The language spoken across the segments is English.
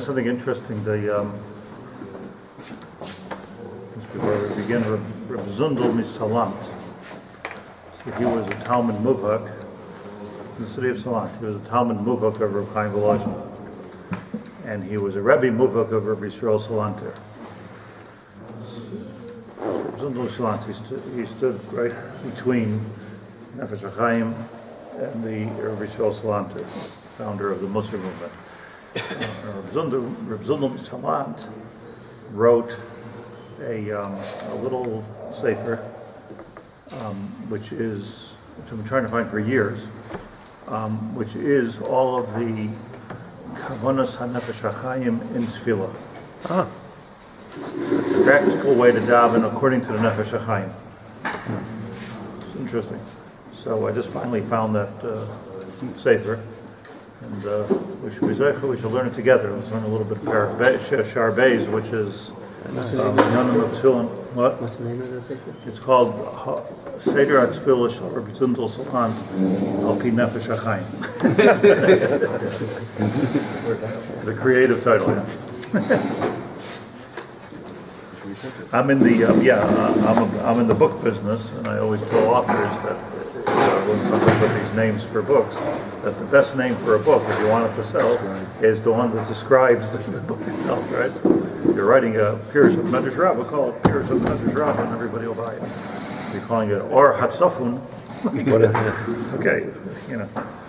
something interesting. Before we begin, Reb Zundel Misalant. So he was a Talmud Muvhak in the city of Salant. He was a Talmud Muvhak of Reb Chaim Volozhin, and he was a Rebbe Muvhak of Reb Yisrael Salanter. Reb Zundel Misalant, he stood right between Nefesh Hachaim and the Reb Yisrael Salanter, founder of the Monsey movement. Reb Zundel Misalant wrote a little sefer, which I've been trying to find for years, which is all of the Kavanas HaNefesh Hachaim in Tefillah. It's a practical way to daven according to the Nefesh Hachaim. It's interesting. So I just finally found that sefer, and we should learn it together. Let's learn a little bit of Shaar Beis, which is Yonim of Tefillin. What? What's the name of the sefer? It's called Seder HaTefillah Shel Rabbi Zundel Salant Al Pi Nefesh Hachaim. The creative title. Yeah. I'm in the I'm in the book business, and I always tell authors that when we come up with these names for books, that the best name for a book, if you want it to sell, is the one that describes the book itself, right? If you're writing a Pirush of Medrash Rabbah, call it Pirush of Medrash Rabbah, and everybody will buy it. If you're calling it Or Hatzafun, okay,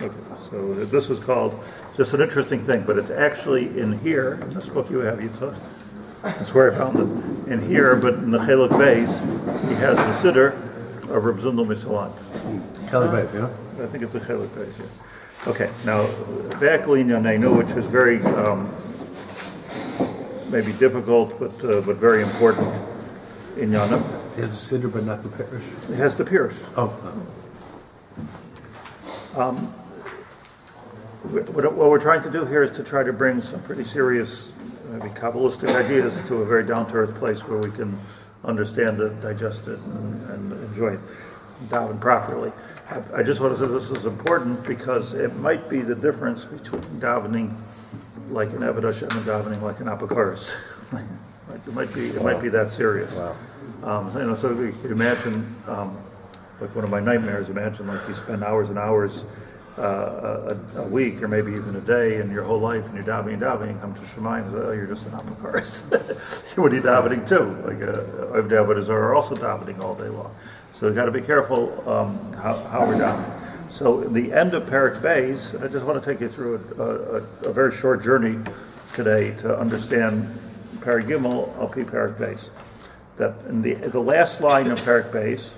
Okay. So this is called, just an interesting thing, but it's actually in here, in this book you have, that's where I found it, in here, but in the Kehillat Bais, he has the Siddur of Reb Zundel Misalant. Kehillat Bais, yeah? I think it's a Kehillat Bais, yeah. Okay, now, back Linyanenu, which is very, maybe difficult, but very important in Yana. It has a Siddur, but not the parish. It has the Pirush. Oh. What we're trying to do here is to try to bring some pretty serious, maybe Kabbalistic ideas to a very down-to-earth place where we can understand it, digest it, and enjoy it, daven properly. I just want to say this is important because it might be the difference between davening like an Eved Hashem and davening like an Apakaris. It might be that serious. Wow. So you can imagine, like one of my nightmares, imagine like you spend hours and hours a week or maybe even a day in your whole life, and you're davening, you come to Shemayim, and you're just an Apakaris. What are you davening to? Like I've Davidas are also davening all day long. So we've got to be careful how we're davening. So in the end of Pardes Project, I just want to take you through a very short journey today to understand Parag Gimel Al Pi Pardes Project. That in the last line of Pardes Project,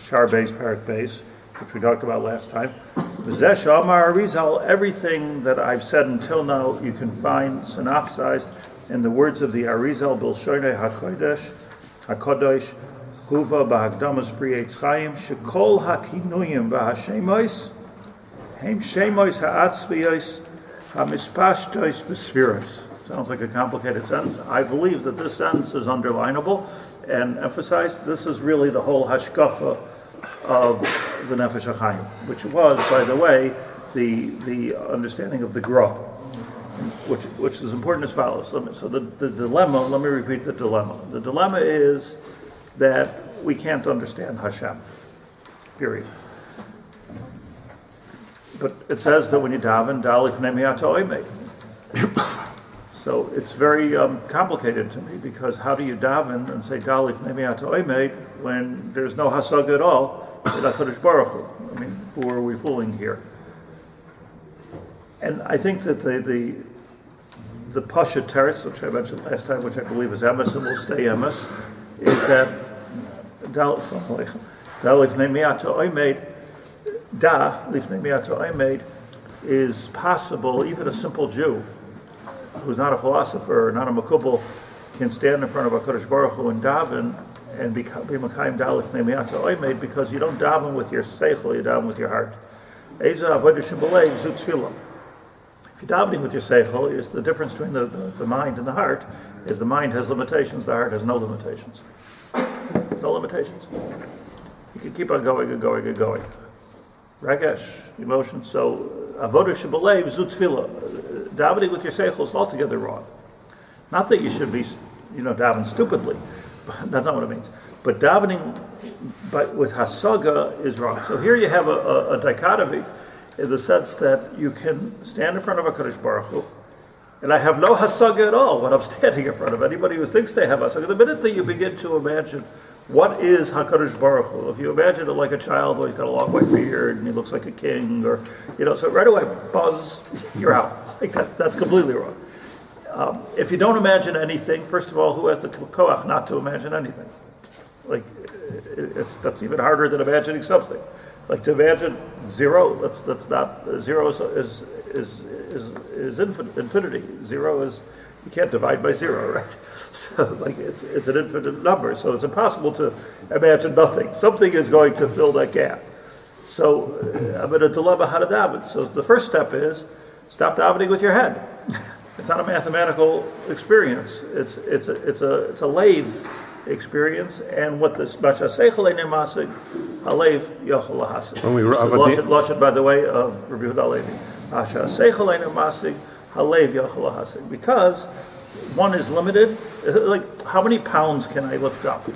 Shaar Beis Pardes Project, which we talked about last time, V'zeh Amar Arizal, everything that I've said until now you can find synopsized in the words of the Arizal Bilshonei HaKodesh, Huva b'Hakdamas Bri'etz Chaim, Shekol HaKinuyim v'Hashemois, Hem Shemois HaAtzviyos, HaMispashtois B'Sfiros. Sounds like a complicated sentence. I believe that this sentence is underlinable and emphasized. This is really the whole hashkafa of the Nefesh Hachaim, which was, by the way, the understanding of the Gra, which is important as follows. So the dilemma, let me repeat the dilemma. The dilemma is that we can't understand Hashem, period. But it says that when you daven, Dalif Nemiata Oimei. So it's very complicated to me, because how do you daven and say Dalif Nemiata Oimei when there's no hasaga at all? HaKadosh Baruch Hu. I mean, who are we fooling here? And I think that the Pasha Teretz, which I mentioned last time, which I believe is emes and will stay emes, is that Dalif Lifnei Miata Oimed is possible. Even a simple Jew who's not a philosopher, not a makubal, can stand in front of HaKadosh Baruch Hu and daven and be Mekayim Dalif Lifnei Miata Oimed, because you don't daven with your seichel, you daven with your heart. Eza Avodah Shebelei Zu Tefillah. If you're davening with your seichel, is the difference between the mind and the heart is the mind has limitations, the heart has no limitations. No limitations. You can keep on going and going and going. Ragesh, emotion. So avodah shebalev zu tefillah. Davening with your seichel is altogether wrong. Not that you should be, davening stupidly. That's not what it means. But davening with hasaga is wrong. So here you have a dichotomy in the sense that you can stand in front of a Kadosh Baruch Hu, and I have no hasaga at all when I'm standing in front of anybody who thinks they have hasaga. The minute that you begin to imagine what is HaKadosh Baruch Hu, if you imagine it like a child, he's got a long white beard and he looks like a king, or so right away, buzz, you're out. Like that's completely wrong. If you don't imagine anything, first of all, who has the koach not to imagine anything? Like that's even harder than imagining something. Like to imagine zero, that's not zero is infinity. Zero is you can't divide by zero, right? So like it's an infinite number. So it's impossible to imagine nothing. Something is going to fill that gap. So I'm in a dilemma how to daven. So the first step is stop davening with your head. It's not a mathematical experience. It's a lave experience, and what this Masha Seichel Ein Masig Halev Yochel Lahasig. Lashon, by the way, of Rabbi Yehuda Levi. Masha Seichel Ein Masig Halev Yochel Lahasig. Because one is limited. Like, how many pounds can I lift up?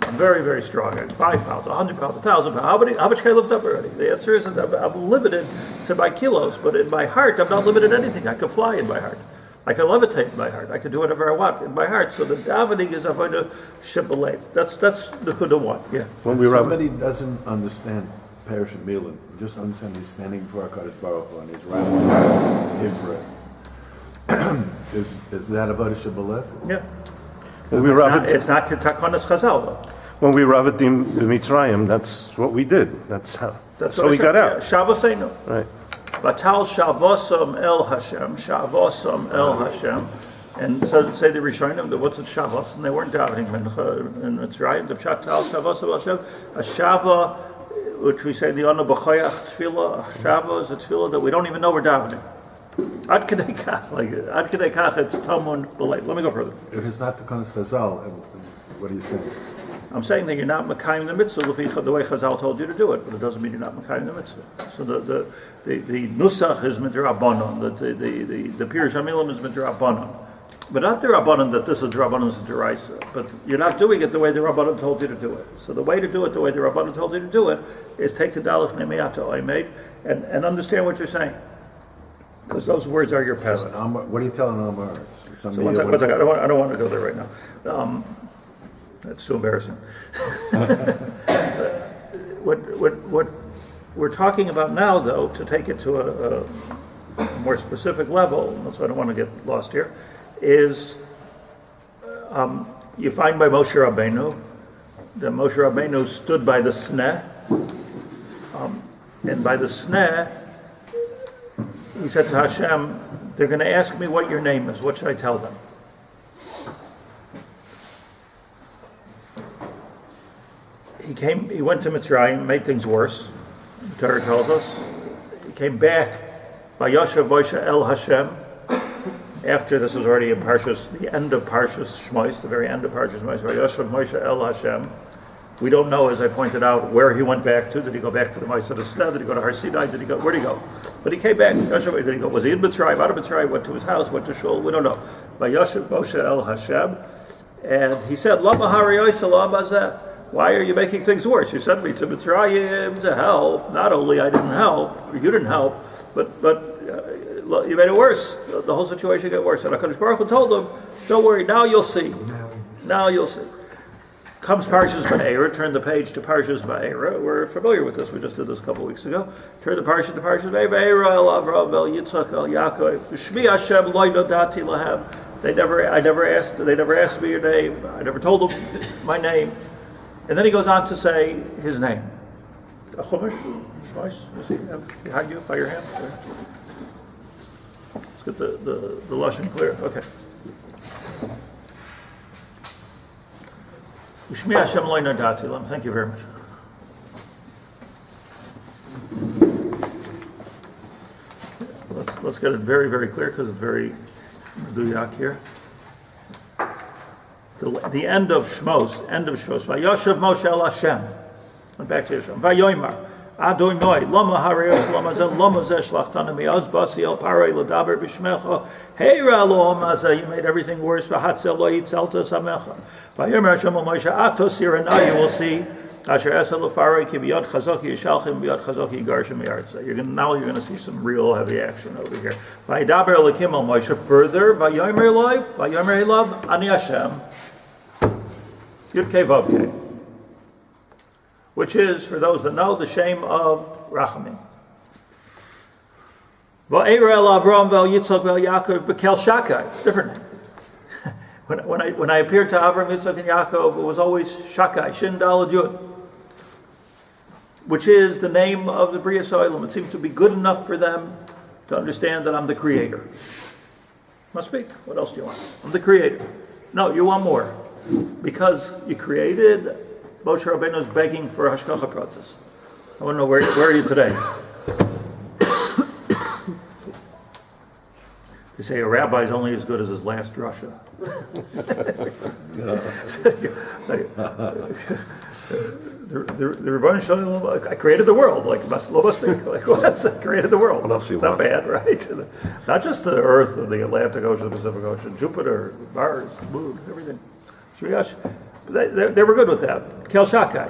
I'm very, very strong. I'm 5 pounds, 100 pounds, 1,000 pounds. How much can I lift up already? The answer is I'm limited to my kilos, but in my heart, I'm not limited to anything. I can fly in my heart. I can levitate in my heart. I can do whatever I want in my heart. So the davening is avodah shebalev. That's the Huda one. Yeah. When somebody doesn't understand Perish and Milan, just understand he's standing before HaKadosh Baruch Hu and he's wrapping him for it. Is that avodah shebalev? Yeah. It's not Takonas Chazal. When we ravadim b'Mitzrayim, that's what we did. That's how we got out. Shavoseinu. Right. Batal Shavosam El Hashem, Shavosam El Hashem. And so say the Rishonim, what's it Shavos? And they weren't davening Mincha in Mitzrayim. The Batal Shavosam El Hashem. A Shava, which we say the Ona B'choyach Tefillah, a Shava is a Tefillah that we don't even know we're davening. Ad Kedei Kach, it's Tamun B'Leil. Let me go further. If it's not the Konas Chazal, what are you saying? I'm saying that you're not Mekayim the mitzvah the way Chazal told you to do it, but it doesn't mean you're not Mekayim the mitzvah. So the Nusach is Midrabanon, the Pirush HaMilim is Midrabanon. But not the Rabbanon that this is Rabbanon, this is Deraisa. But you're not doing it the way the Rabbanon told you to do it. So the way to do it the way the Rabbanon told you to do it is take the Dalef Nemeyato I made and understand what you're saying. Because those words are your peasant. So, what are you telling Amar? So one second, I don't want to go there right now. That's too embarrassing. What we're talking about now, though, to take it to a more specific level, that's why I don't want to get lost here, is you find by Moshe Rabbeinu that Moshe Rabbeinu stood by the sneh, and by the sneh, he said to Hashem, they're going to ask me what your name is. What should I tell them? He went to Mitzrayim, made things worse. The Torah tells us. He came back by Yoshev Moshe El Hashem. After this was already in Parshas, the end of Parshas Shmos, the very end of Parshas Shmos, by Yoshev Moshe El Hashem. We don't know, as I pointed out, where he went back to. Did he go back to the Moshe of the Sneh? Did he go to Har Sinai? Where did he go? But he came back. Yoshev, did he go? Was he in Mitzrayim? Out of Mitzrayim? Went to his house? Went to Shul? We don't know. By Yoshev Moshe El Hashem, and he said, Lama Hariyos Lama Zeh. Why are you making things worse? You sent me to Mitzrayim to help. Not only I didn't help, or you didn't help, but you made it worse. The whole situation got worse. And HaKadosh Baruch Hu told them, don't worry, now you'll see. Now you'll see. Comes Parshas Va'era, turn the page to Parshas Va'era. We're familiar with this, we just did this a couple of weeks ago. Turn the Parshas to Parshas Va'era, El Avram, El Yitzchak, El Yaakov, Shmi Hashem, Lo Nodati Lahem. They never asked me your name. I never told them my name. And then he goes on to say his name. A chumash, shmos, is he behind you, by your hand? Let's get the lashon clear. Okay. Ushmi Hashem lo nodati lam. Thank you very much. Let's get it very, very clear because it's very meduyak here. The end of Shmos, Vayoshev Moshe El Hashem. Went back to Hashem. Vayoymar, Adonai, lama hareos lama zeh, lama zeh shlachtana mi'az basi el parei l'daber b'shmecha, heira lo amazeh, you made everything worse, v'hatzel lo hitzelta samecha. Vayomer Hashem el Moshe, atos yirana, you will see, asher esel l'farei ki b'yad chazok yishalchim, b'yad chazok yigarshim mi'artzeh. Now you're going to see some real heavy action over here. Vayidaber Elokim el Moshe, further, vayomer elav, ani Hashem, Yud Kei Vav Kei, which is, for those that know, the shame of Rachamim. Va'era el Avram vel Yitzchak vel Yaakov bekel Shakai. Different name. when I appeared to Avram, Yitzchak, and Yaakov, it was always Shakai, Shin Daled Yud, which is the name of the Bria Soilum. It seems to be good enough for them to understand that I'm the creator. Must be. What else do you want? I'm the creator. No, you want more. Because you created, Moshe Rabbeinu is begging for Hashgacha Pratis. I want to know, where are you today? They say a rabbi is only as good as his last drasha. The Rebbeinu Shalom, I created the world, like what? I created the world. It's not bad, right? Not just the earth, the Atlantic Ocean, the Pacific Ocean, Jupiter, Mars, the moon, everything. They were good with that. Kel Shakai.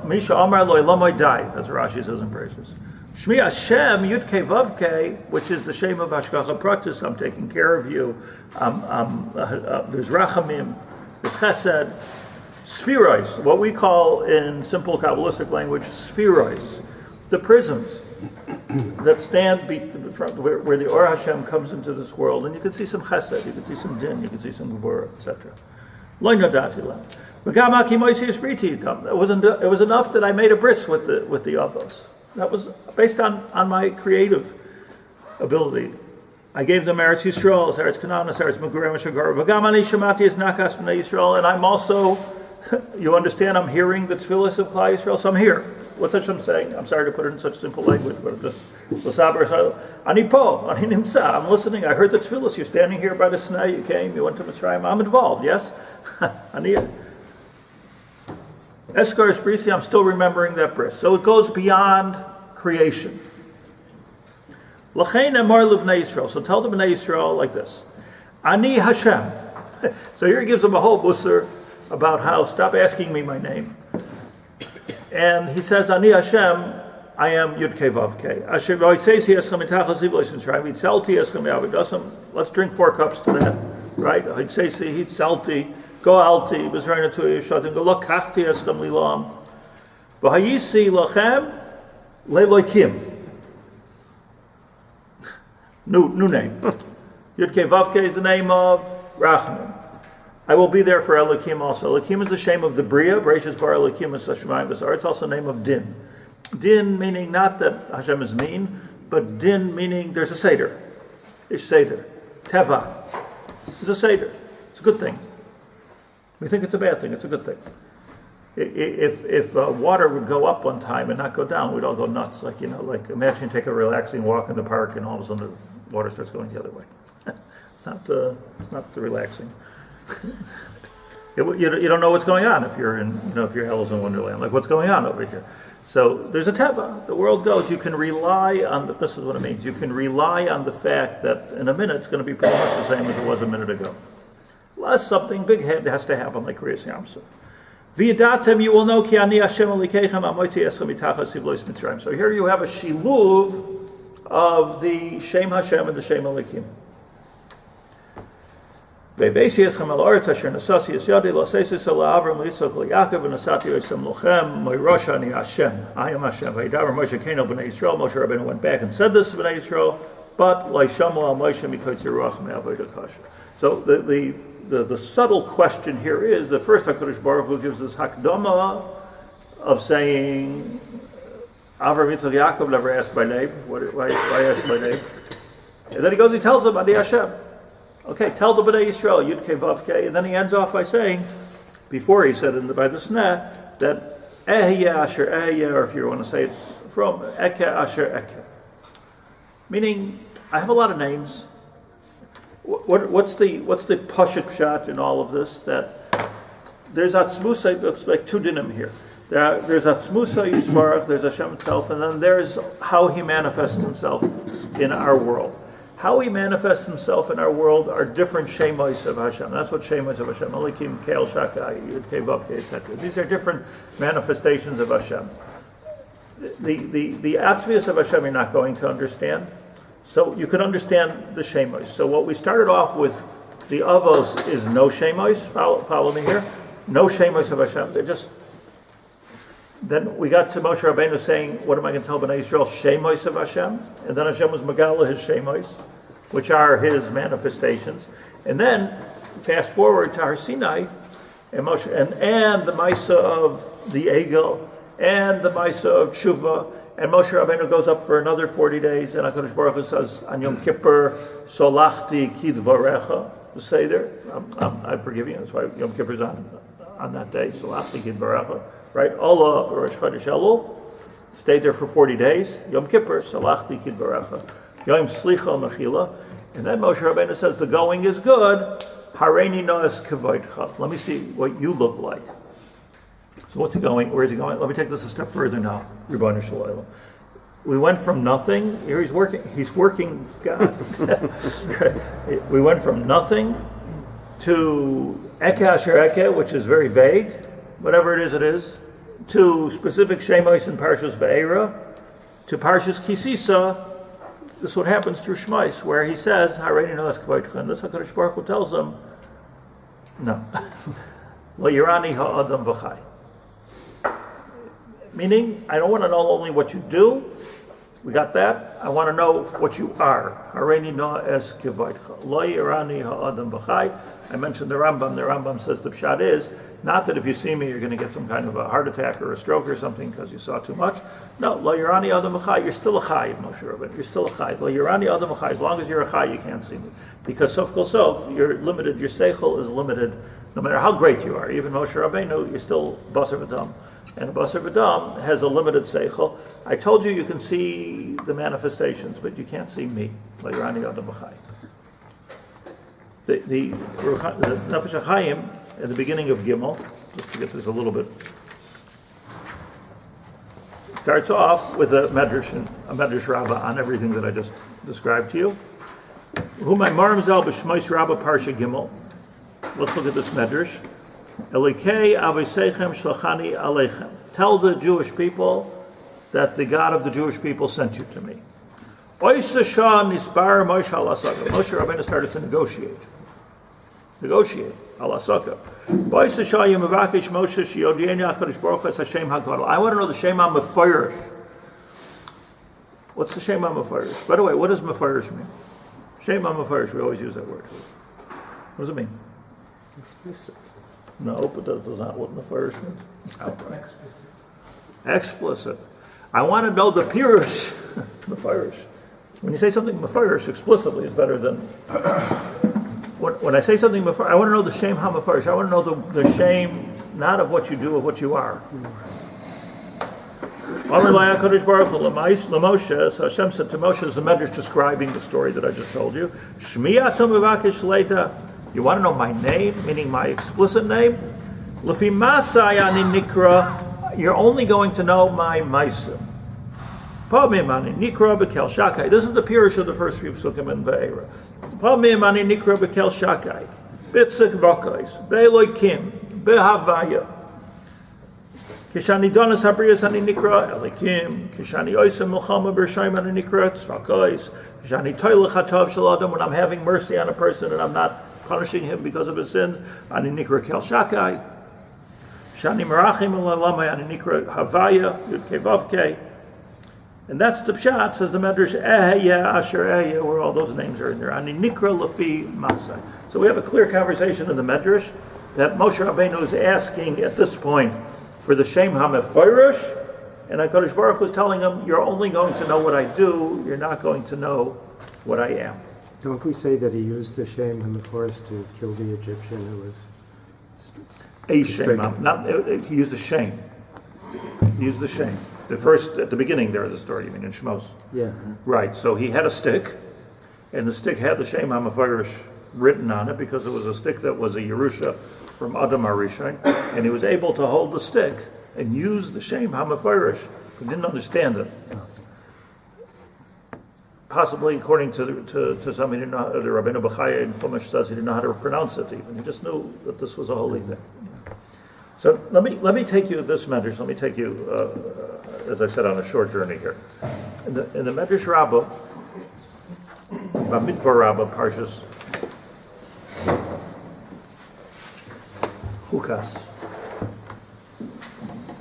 Misha Amar Lo Elamai Dai. That's what Rashi says in Praises. Shmi Hashem Yud Kei Vav Kei, which is the shame of Hashgacha Pratis. I'm taking care of you. There's Rachamim. There's Chesed. Spherois, what we call in simple Kabbalistic language, spherois, the prisms that stand where the Or Hashem comes into this world, and you can see some chesed, you can see some din, you can see some gevurah, etc. It was enough that I made a bris with the avos. That was based on my creative ability. I gave them Eretz Yisrael, Eretz Canaan, Eretz Megurei Meshagar. V'gam ani shamati es nakas b'nei Yisrael, and I'm also, you understand, I'm hearing the tefillos of Klal Yisrael, so I'm here. What's Hashem saying? I'm sorry to put it in such simple language, but I'm just, ani po, ani nimsa, I'm listening, I heard the tefillos, you're standing here by the Sneh, you came, you went to Mitzrayim, I'm involved, yes? Ani Eskar Esprisi, I'm still remembering that bris. So it goes beyond creation. L'chein emar l'bnei Yisrael. So tell the Bnei Yisrael like this: Ani Hashem. So here he gives them a whole busser about how, stop asking me my name. And he says, Ani Hashem, I am Yud Kei Vav Kei. Asher v'oitzesi eschem mitachas zivlos Mitzrayim, hitzelti eschem yavodasam. Let's drink 4 cups to that, right? Hitzesi, hitzelti, go alti, b'zreina tu yishatim, go lokachti eschem lilam, v'hayisi lachem leloikim. New name. Yud Kei Vav Kei is the name of Rachamim. I will be there for Elokim also. Elokim is the shame of the Bria. Bereshis bar Elokim is Hashemayim v'sar. It's also the name of Din. Din meaning not that Hashem is mean, but Din meaning there's a Seder. Ish Seder. Teva. There's a Seder. It's a good thing. We think it's a bad thing. It's a good thing. If water would go up one time and not go down, we'd all go nuts. Like imagine you take a relaxing walk in the park and all of a sudden the water starts going the other way. It's not relaxing. You don't know what's going on if you're in Alice in Wonderland. Like, what's going on over here? So there's a teva. The world goes. You can rely on this is what it means. You can rely on the fact that in a minute it's going to be pretty much the same as it was a minute ago. Unless something big has to happen, like Kriyas Yamsuf. V'yadatem, you will know ki ani Hashem Elokeichem amotzi eschem mitachas zivlos Mitzrayim. So here you have a shiluv of the Shem Hashem and the Shem Elokim. Ve'vesi eschem el oretz asher nasasi es yadi l'sesis el Avram l'Yitzchak l'Yaakov v'nasati osem lochem mo'irosha ani Hashem. I am Hashem. V'yidaber Moshe Keno b'nei Yisrael. Moshe Rabbeinu went back and said this to b'nei Yisrael, but lo'ishamu al Moshe mikotz yiruach me'avodah kasher. So the subtle question here is that first HaKadosh Baruch Hu gives this hakdama of saying, Avram, Yitzchak, Yaakov never asked my name. Why ask my name? And then he tells them, Ani Hashem. Okay, tell the Bnei Yisrael, Yud Kei Vav Kei. And then he ends off by saying, before he said by the Sneh, that Ehiyeh Asher Ehiyeh, or if you want to say it from Eke Asher Eke. Meaning, I have a lot of names. What's the Pashut Pshat in all of this? That there's Atzmusay, that's like 2 dinim here. There's Atzmusa Yisbarach, there's Hashem itself, and then there's how he manifests himself in our world. How he manifests himself in our world are different Shemois of Hashem. That's what Shemois of Hashem, Elikim, Keil, Shakai, Yud, Kei, Vav, Kei, etc. These are different manifestations of Hashem. The Atzmius of Hashem you're not going to understand. So you can understand the Shemois. So what we started off with, the Avos is no Shemois, follow me here, no Shemois of Hashem. They're just. Then we got to Moshe Rabbeinu saying, what am I going to tell Bnei Yisrael? Shemois of Hashem. And then Hashem was Megala, his Shemois, which are his manifestations. And then, fast forward to Har Sinai, and Moshe, and the Maisa of the Egel, and the Maisa of Tshuva, and Moshe Rabbeinu goes up for another 40 days, and HaKadosh Baruch Hu says, on Yom Kippur, Solachti Kidvarecha, the Seder, I forgive you, that's why Yom Kippur's on that day, Solachti Kidvarecha. Right? Allah, Rosh Chodesh Elul, stayed there for 40 days. Yom Kippur, Salachti Kidbaracha. Yom Slicha Mechila. And then Moshe Rabbeinu says, the going is good. Hareini Noas Kavoidcha. Let me see what you look like. So what's he going? Where is he going? Let me take this a step further now. Ribono Shel Olam. We went from nothing. Here he's working God. We went from nothing to Eke Asher Eke, which is very vague. Whatever it is, to specific Shemois and Parshas Ve'era, to Parshas Kisisa. This is what happens through Shmais, where he says, Hareini Noas Kavoidcha. And this HaKadosh Baruch Hu tells them, no. Lo Yirani Ha'adam V'chai. Meaning, I don't want to know only what you do. We got that. I want to know what you are. Hareini Noas Kavoidcha. Lo Yirani Ha'adam V'chai. I mentioned the Rambam. The Rambam says the pshat is not that if you see me you're going to get some kind of a heart attack or a stroke or something because you saw too much. No, lo yirani adam achai. You're still a chai, Moshe Rabbeinu. You're still a chai. Lo yirani adam achai. As long as you're a chai, you can't see me because sof kol sof, you're limited. Your seichel is limited. No matter how great you are, even Moshe Rabbeinu, you're still basar v'dam, and a basar v'dam has a limited seichel. I told you can see the manifestations, but you can't see me. Lo yirani adam achai. The Nefesh Hachaim at the beginning of Gimel, just to get this a little bit, starts off with a medrash rabbah on everything that I just described to you. Humay marim zal b'shmois rabbah parsha Gimel. Let's look at this medrash. Elikei aviseichem shlachani aleichem. Tell the Jewish people that the God of the Jewish people sent you to me. Oisa shah nisbar Moshe halasaga. Moshe Rabbeinu started to negotiate. Halasaka. Oisa shah yemavakish Moshe shiyodieni HaKadosh Baruch Hu es Hashem HaGadol. I want to know the Shem HaMefarish. What's the Shem HaMefarish? By the way, what does Mefarish mean? Shem HaMefarish, we always use that word. What does it mean? Explicit. No, but that's not what Mefarish means. Explicit. I want to know the Pirush. Mefarish. When you say something Mefarish explicitly is better than... When I say something Mefarish, I want to know the Shem HaMefarish. I want to know the shame, not of what you do, of what you are. Moshe, so Hashem said to Moshe, as the Medrash describing the story that I just told you, you want to know my name, meaning my explicit name? Lefi Masai ani nikra, you're only going to know my Maisa. This is the Pirush of the first few psukim in Ve'era. Pamim nikra bekel shakai, bitzik v'kais, be'elokim, be'havaya. Kishani donas habriyas ani nikra elikim, kishani oisem milchama b'rshayim ani nikra tzvakais, kishani toilech hatav shel adam, when I'm having mercy on a person and I'm not punishing him because of his sins, ani nikra kel shakai. Shani merachim elamai ani nikra havaya, yud kei vav kei. And that's the pshat, says the Medrash, Asher where all those names are in there. Ani nikra lefi masai. So we have a clear conversation in the Medrash that Moshe Rabbeinu is asking at this point for the Shem HaMefarish, and HaKadosh Baruch Hu is telling him, you're only going to know what I do, you're not going to know what I am. Don't we say that he used the Shem HaMefarish to kill the Egyptian who was... A Shem, he used the shame. He used the shame. The first, at the beginning there of the story, you mean in Shmos. Yeah. Right, so he had a stick, and the stick had the Shem HaMefarish written on it because it was a stick that was a Yerusha from Adam HaRishon, and he was able to hold the stick and used the Shem HaMefarish, but didn't understand it. Possibly, according to some, he didn't know, the Rabbeinu Bechaya in Chumash says he didn't know how to pronounce it even. He just knew that this was a holy thing. So let me take you this medrash. Let me take you, as I said, on a short journey here. In the Medrash Rabbah, Bamidbar Rabbah, Parshas Chukas.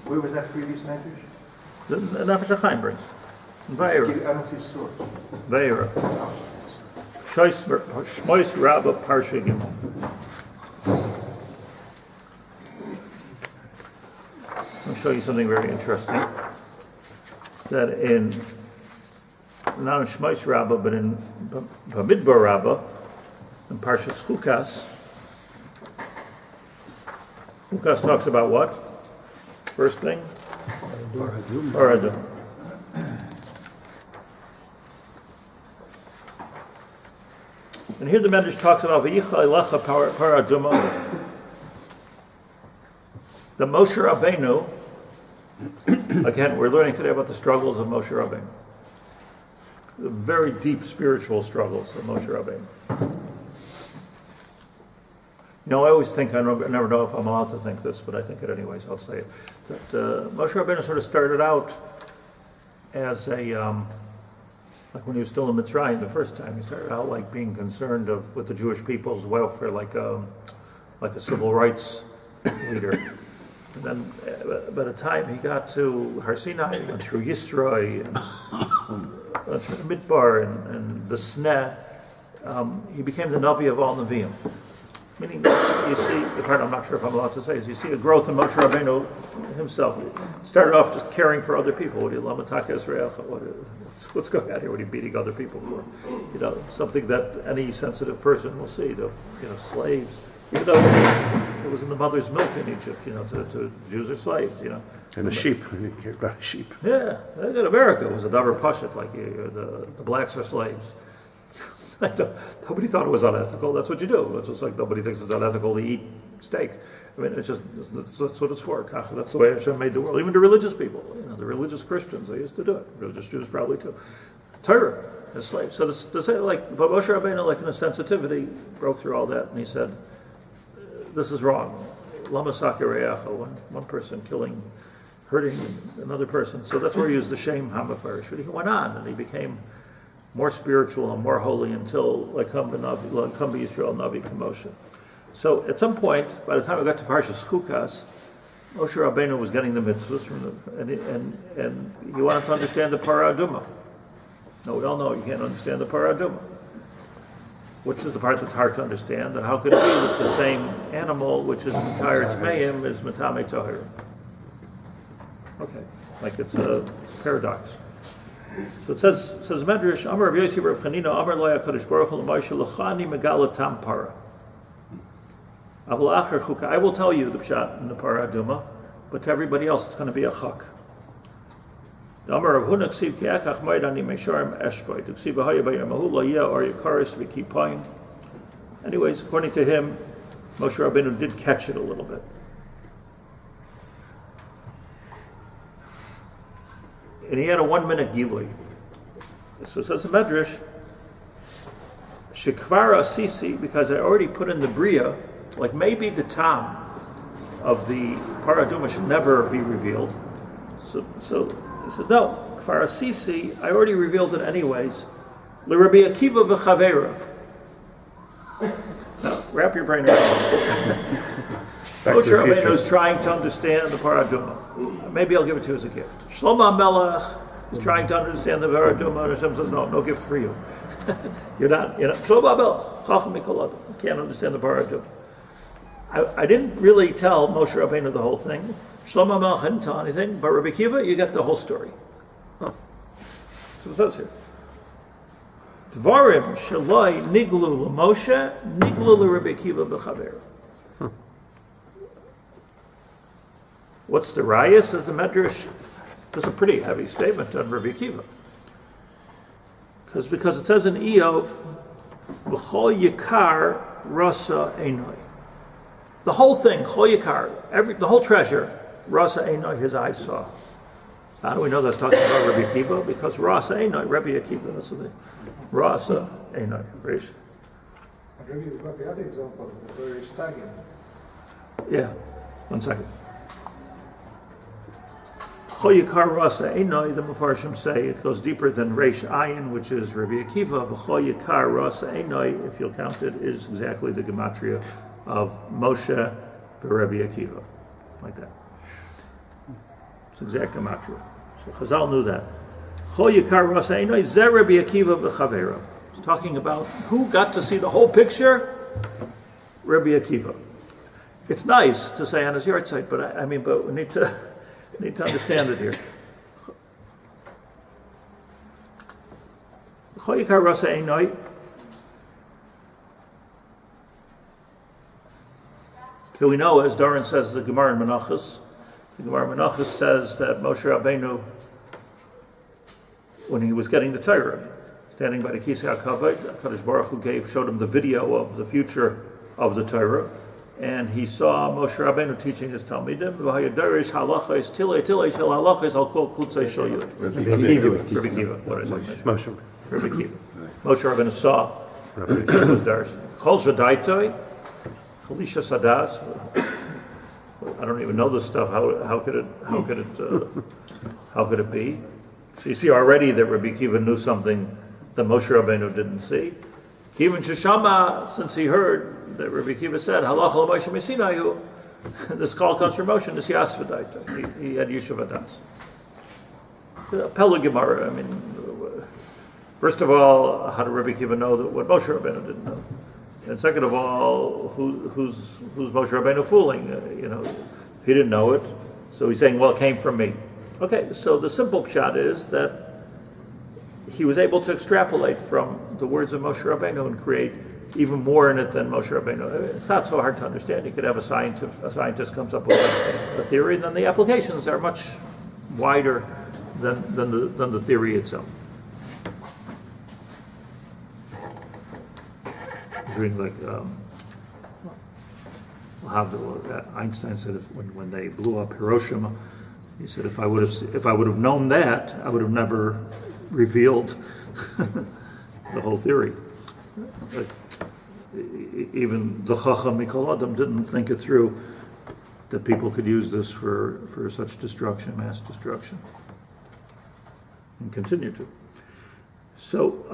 Where was that previous medrash? The Nefesh Hachaim brings. Vayera. I don't see a story. Vayera. Shmois Rabbah Parsha Gimel. I'll show you something very interesting. That not in Shmois Rabbah, but in Bamidbar Rabbah, in Parshas Chukas, Chukas talks about what? First thing? Paraduma. And here the Medrash talks about V'yicha Eilecha Paraduma. The Moshe Rabbeinu, again, we're learning today about the struggles of Moshe Rabbeinu. The very deep spiritual struggles of Moshe Rabbeinu. You know, I always think, I never know if I'm allowed to think this, but I think it anyways, I'll say it. That Moshe Rabbeinu sort of started out as like when he was still in Mitzrayim the first time, he started out like being concerned with the Jewish people's welfare, like a civil rights leader. And then by the time he got to Har Sinai, he went through Yisroi, and went through Midbar and the Sneh, he became the Navi of all Nevi'im. Meaning that you see, the part I'm not sure if I'm allowed to say, is you see a growth in Moshe Rabbeinu himself. He started off just caring for other people. What do you lamataka Israel? What's going on here? What are you beating other people for? You know, something that any sensitive person will see. Slaves. Even though it was in the mother's milk in Egypt, to Jews are slaves, And a sheep. You care about a sheep. Yeah, in America it was a davar pashut, like the blacks are slaves. Nobody thought it was unethical. That's what you do. It's just like nobody thinks it's unethical to eat steak. I mean, that's what it's for. That's the way Hashem made the world. Even the religious people, the religious Christians, they used to do it. Religious Jews probably too. Torah as slaves. So to say but Moshe Rabbeinu, like in a sensitivity, broke through all that, and he said, "This is wrong. Lama sakireyacha, one person hurting another person." So that's where he used the Shem HaMefarish. But he went on, and he became more spiritual and more holy until like come Yisrael Navi Kamosha. So at some point, by the time I got to Parshas Chukas, Moshe Rabbeinu was getting the mitzvahs and he wanted to understand the Paraduma. Now we all know you can't understand the Paraduma, which is the part that's hard to understand. And how could it be that the same animal, which is entire tzmeim, is Matame Tahir? Okay, like it's a paradox. So it says Medrash, Amar Rav Yossi Reb Chanina, Amar Loya Kadosh Baruch Hu L'Moshe L'chani Megala Tam Para. Aval Acher Chuka. I will tell you the pshat in the Paraduma, but to everybody else it's going to be a chak. Amar Rav Huna Ksiv Ki'achach Moed Ani Meisharim Eshboy. Ksiv V'Haya B'Yamahu Lo Yeh Or Yikaris V'Kipayin. Anyways, according to him, Moshe Rabbeinu did catch it a little bit. And he had a 1-minute gilui. So it says the Medrash, Shekvara Sisi, because I already put in the Bria, like maybe the Tam of the Paraduma should never be revealed. So he says, no, Kfar Sisi, I already revealed it anyways. L'Rabbi Akiva v'Chaverav. Now, wrap your brain around this. Moshe Rabbeinu is trying to understand the Paraduma. Maybe I'll give it to you as a gift. Shlomo HaMelech is trying to understand the Paraduma, and Hashem says, no gift for you. You're not. Shlomo HaMelech, Chacham Mikol Adam. You can't understand the Paraduma. I didn't really tell Moshe Rabbeinu the whole thing. Shlomo HaMelech didn't tell anything, but Rabbi Akiva, you get the whole story. So it says here. Dvarim shaloi niglu l'Moshe, niglu l'Rabbi Akiva v'Chaver. What's the raya? Says the Medrash. That's a pretty heavy statement on Rabbi Akiva. Because it says in Eov, v'chol yikar rasa einoi. The whole thing, chol yikar, the whole treasure, Rasa Einoi, his eyes saw. How do we know that's talking about Rabbi Akiva? Because Rasa Einoi, Rabbi Akiva, that's the thing. Rasa Einoi, Rish. Maybe you've got the other example, the Torah is tagging. Yeah, 1 second. Choyikar Rasa Einoi, the Mefarshim say, it goes deeper than Reish Ayin, which is Rabbi Akiva. Choyikar Rasa Einoi, if you'll count it, is exactly the gematria of Moshe Rabbi Akiva, like that. It's exact gematria. So Chazal knew that. Choyikar Rasa Einoi, Ze Rabbi Akiva v'Chaverav. It's talking about who got to see the whole picture? Rabbi Akiva. It's nice to say on his yard site, but but we need to understand it here. Choyikar Rasa Einoi. So we know, as Doran says, the Gemara in Menachos says that Moshe Rabbeinu, when he was getting the Torah, standing by the Kisei HaKavod, HaKadosh Baruch Hu showed him the video of the future of the Torah, and he saw Moshe Rabbeinu teaching his Talmidim, V'hayadarish halachos, tilei shel halachos, al kol kutzei shel yud. Rabbi Akiva, what is it? Moshe. Rabbi Akiva. Moshe Rabbeinu saw Rabbi Akiva's darish. Chol shadaitoi, Chalisha Sadas. I don't even know this stuff. How could it be? So you see already that Rabbi Akiva knew something that Moshe Rabbeinu didn't see. Kivin Sheshama, since he heard that Rabbi Akiva said, Halach al Moshe Mesinayu, this call comes from Moshe, this Yasvadaita. He had Yeshavadas. Pella Gemara, first of all, how did Rabbi Akiva know that what Moshe Rabbeinu didn't know? And second of all, who's Moshe Rabbeinu fooling? If he didn't know it, so he's saying, well, it came from me. Okay, so the simple pshat is that he was able to extrapolate from the words of Moshe Rabbeinu and create even more in it than Moshe Rabbeinu. It's not so hard to understand. You could have a scientist comes up with a theory, and then the applications are much wider than the theory itself. Like Einstein said, when they blew up Hiroshima, he said, if I would have known that, I would have never revealed the whole theory. But even the Chacham Mikol Adam didn't think it through that people could use this for such destruction, mass destruction, and continue to. So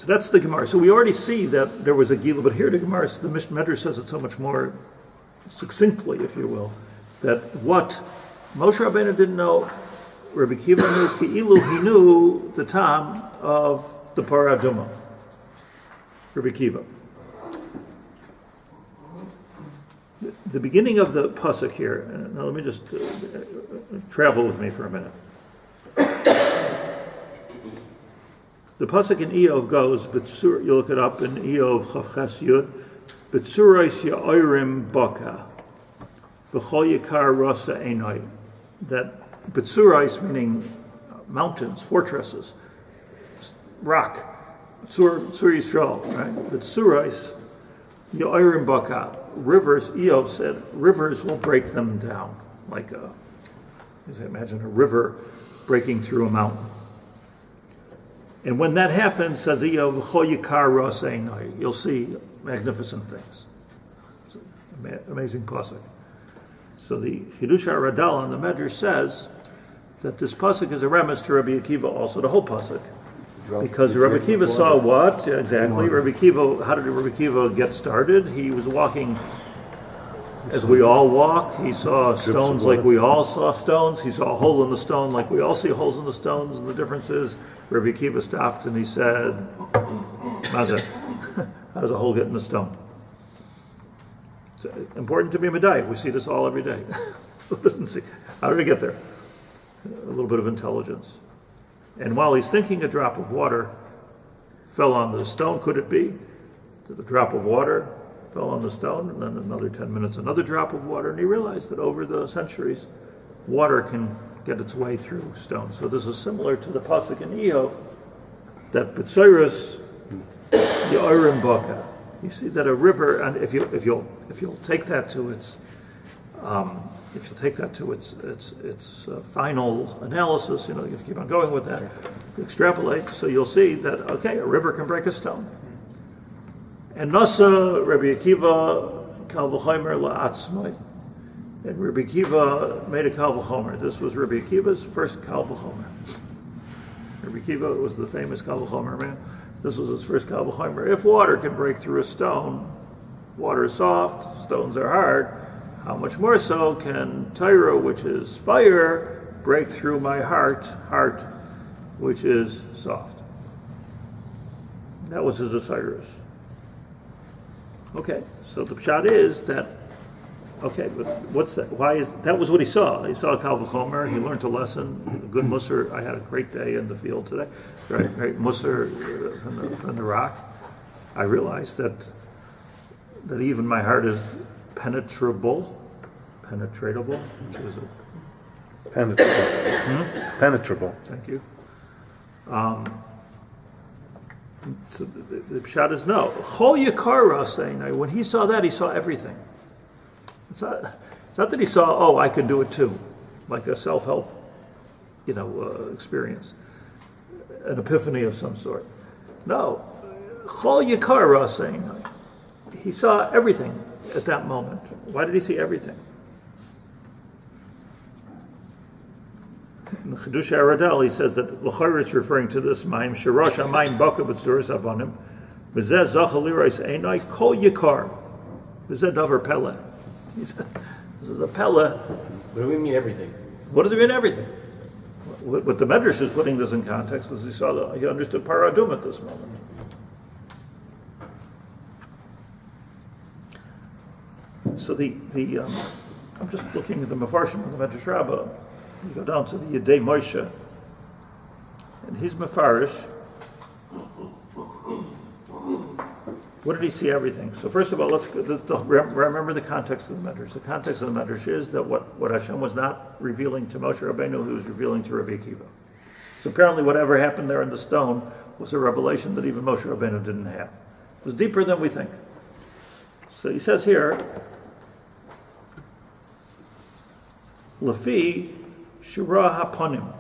that's the Gemara. So we already see that there was a Gila, but here the Gemara, the Mishnah Medrash says it so much more succinctly, if you will, that what Moshe Rabbeinu didn't know, Rabbi Akiva knew, Ki'ilu, he knew the time of the Parah Aduma, Rabbi Akiva. The beginning of the pasuk here, now let me just travel with me for a minute. The pasuk in Eov goes, B'tzur, you look it up in Eov Chavches Yud, B'tzurais Ya'orim Baka, V'chol Yikar Rasa Einoi. That B'tzurais meaning mountains, fortresses, rock, Tzur Yisrael, right? B'tzurais Ya'orim Baka, rivers, Eov said, rivers will break them down, like imagine a river breaking through a mountain. And when that happens, says Eov, you'll see magnificent things. It's an amazing pasuk. So the Chidush HaRadal on the Medrash says that this pasuk is a remes to Rabbi Akiva, also the whole pasuk. Because Rabbi Akiva saw what? Exactly. Rabbi Akiva, how did Rabbi Akiva get started? He was walking as we all walk. He saw stones like we all saw stones. He saw a hole in the stone like we all see holes in the stones. And the difference is, Rabbi Akiva stopped and he said, Mazah, how does a hole get in the stone? It's important to be Medai. We see this all every day. Listen, see, how did he get there? A little bit of intelligence. And while he's thinking, a drop of water fell on the stone. Could it be that a drop of water fell on the stone, and then another 10 minutes, another drop of water, and he realized that over the centuries, water can get its way through stone. So this is similar to the pasuk in Eov, that B'tzoros Ya'orim Baka. You see that a river, and if you'll take that to its If you take that to its final analysis, you keep on going with that, you extrapolate, so you'll see that, okay, a river can break a stone. And Nasa, Rabbi Akiva, Kal v'chomer la'atzmai. And Rabbi Akiva made a Kal v'chomer. This was Rabbi Akiva's first Kal v'chomer. Rabbi Akiva was the famous Kal v'chomer man. This was his first Kal v'chomer. If water can break through a stone, water is soft, stones are hard, how much more so can Torah, which is fire, break through my heart, which is soft. That was his Osiris. Okay, so the pshat is that, okay, but what's that? Why is that? Was what he saw. He saw a Kal v'chomer. He learned a lesson. A good musar. I had a great day in the field today. Great musar from the rock. I realized that even my heart is penetratable, which is a Penetrable. thank you. So the pshat is no. Chol Yakara saying when he saw that, he saw everything. It's not that he saw, I can do it too, like a self-help, experience, an epiphany of some sort. No, Chol Yakara saying he saw everything at that moment. Why did he see everything? In the Chidush Aradel, he says that L'chayr is referring to this Mayim Shirash Hamayim Baka B'tzuris Avanim V'zeh Zachal Lirais Einai Kol Yikar V'zeh Davar Pele. He said, this is a Pele. What do we mean everything? What does it mean everything? What the Medrash is putting this in context is he understood Paradum at this moment. So I'm just looking at the Mefarshim of the Medrash Rabbah. You go down to the Yedei Moshe, and he's Mefarish. What did he see? Everything. So first of all, let's remember the context of the Medrash. The context of the Medrash is that what Hashem was not revealing to Moshe Rabbeinu, he was revealing to Rabbi Akiva. So apparently whatever happened there in the stone was a revelation that even Moshe Rabbeinu didn't have. It was deeper than we think. So he says here, Lefi Shira HaPanim.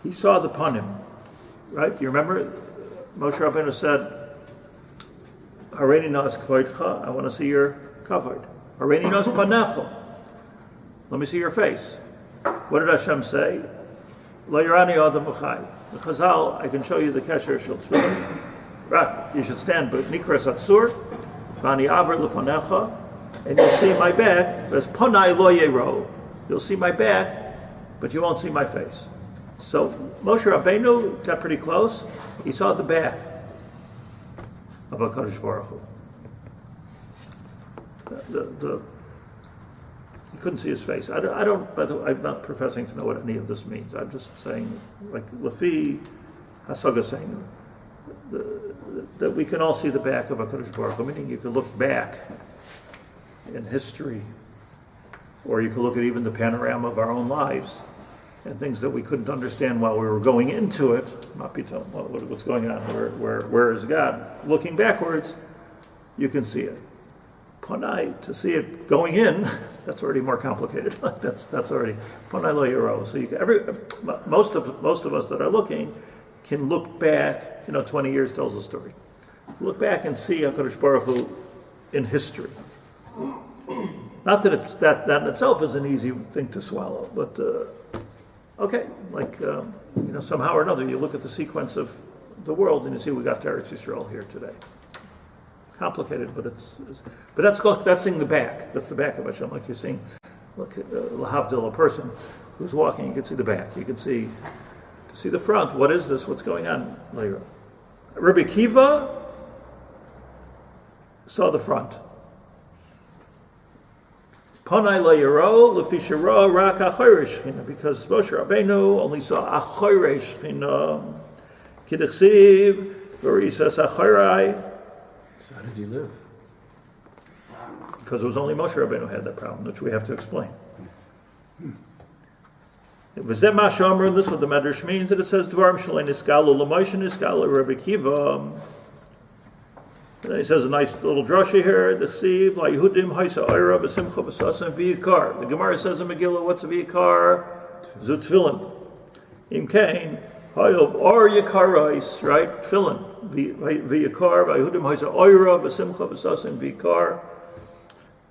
He saw the panim, right? You remember Moshe Rabbeinu said, Hareini nas kvoidcha, I want to see your kavod. Hareini nas panecha, let me see your face. What did Hashem say? Lo yarani adam b'chai. The Chazal, I can show you the kesher shel tefillin. Right, you should stand, but nikras atzur, v'ani aver lefanecha, and you'll see my back. There's panai lo yero. You'll see my back, but you won't see my face. So Moshe Rabbeinu got pretty close. He saw the back of HaKadosh Baruch Hu. He couldn't see his face. I don't. By the way, I'm not professing to know what any of this means. I'm just saying, like Lefi Hasaga saying, that we can all see the back of HaKadosh Baruch Hu. Meaning, you can look back in history, or you can look at even the panorama of our own lives, and things that we couldn't understand while we were going into it, not be told what's going on, where is God? Looking backwards, you can see it. Panai, to see it going in, that's already more complicated. that's already Panai lo yero. So you can, most of us that are looking can look back. 20 years tells a story. Look back and see HaKadosh Baruch Hu in history. Not that it's that in itself is an easy thing to swallow, but okay, like somehow or another, you look at the sequence of the world and you see we got to Eretz Yisrael here today. Complicated, but that's seeing the back. That's the back of Hashem, like you're seeing. Look, lahavdil, a person who's walking, you can see the back. You can see to see the front. What is this? What's going on later? Rabbi Akiva saw the front. Panai le'yaro lefi shara rak achorei shechina, because Moshe Rabbeinu only saw achorei shechina. Kidechsiv v'risas achorei. So how did he live? Because it was only Moshe Rabbeinu who had that problem, which we have to explain. V'zeh ma she'amru, this is what the Medrash means, that it says Dvarim shalei niskalu l'Moshe niskalu Rabbi Akiva. And then he says a nice little drasha here, the Siv, La Yehudim Haisa Oira V'Simcha V'Sasim V'Yikar. The Gemara says in Megillah, what's a V'Yikar? Zut Tefillin. Im Kain, Hayov Or Yikarais, right? Tefillin. V'Yikar, V'Yehudim Haisa Oira V'Simcha V'Sasim V'Yikar.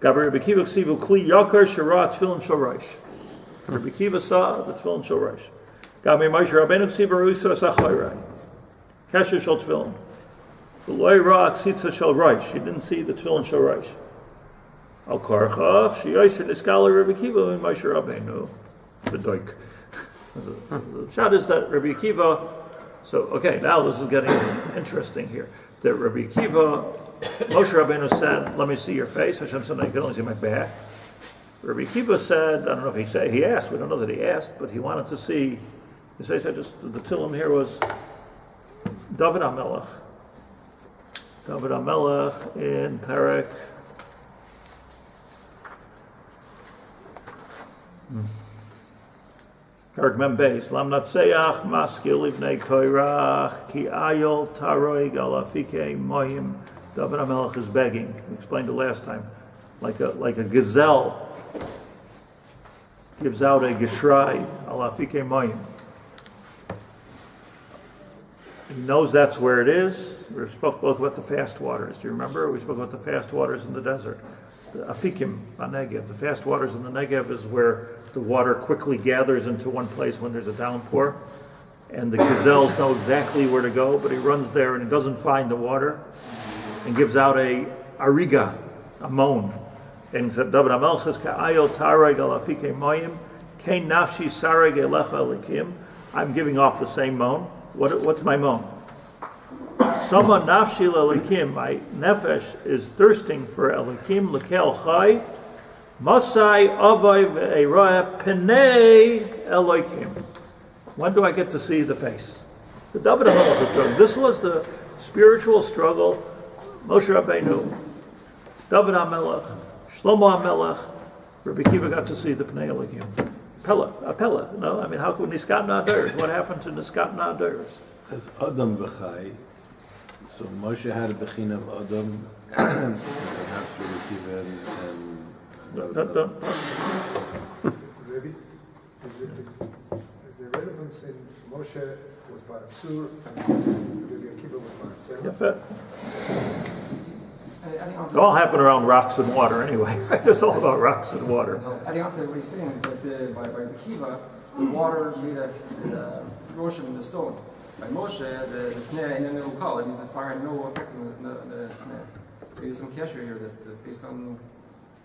Gabi Rabbi Kiva Ksivu Kli Yakar Shara Tefillin Shoraish. Rabbi Kiva saw the Tefillin Shoraish. Gabi Moshe Rabbeinu Ksivu Rusa Sachayrai. Kesher Shal Tefillin. She didn't see the tefillin shel Rosh. Al Karchach, she yosher niskala Rabbi Akiva and Moshe Rabbeinu. The doik. The shot is that Rabbi Akiva. So okay, now this is getting interesting here. That Rabbi Akiva, Moshe Rabbeinu said, "Let me see your face." Hashem said, "No, you can only see my back." Rabbi Akiva said, I don't know if he asked. We don't know that he asked, but he wanted to see. His face. The Tillim here was David HaMelech. David HaMelech in Perek. Perek Mem Beis. Lam Natseach Maskil Livnei Koirach Ki Ayol Taroi Galafike Moyim. David HaMelech is begging. We explained it last time. Like a gazelle gives out a geshrai Alafike Moyim. He knows that's where it is. We spoke about the fast waters. Do you remember? We spoke about the fast waters in the desert. The Afikim, Negev. The fast waters in the Negev is where the water quickly gathers into one place when there's a downpour. And the gazelles know exactly where to go, but he runs there and he doesn't find the water and gives out a ariga, a moan. And David HaMelech says, Ka'ayo tareg al afike moyim, kein nafshi sareg elecha elikim. I'm giving off the same moan. What's my moan? Sama nafshi l'elikim. My nefesh is thirsting for elikim l'kel chai. Masai avay ve'eroeh penei elikim. When do I get to see the face? The David HaMelech was struggling. This was the spiritual struggle. Moshe Rabbeinu, David HaMelech, Shlomo HaMelech, Rabbi Akiva got to see the penei elikim. Pella. No, I mean, how could Niskat Na'aders? What happened to Niskat Na'aders? As Adam v'chai, so Moshe had a bechina of Adam, and perhaps Rabbi Akiva and Rabbi, is the relevance in Moshe was by Asur and Rabbi Akiva was by Sarah? It all happened around rocks and water anyway. Right? It's all about rocks and water. Adding on to what he's saying, but by Akiva, the water made a erosion in the stone. By Moshe, the snare in the Ukal, he's the fire and no effect on the snare. There's some cashier here that based on,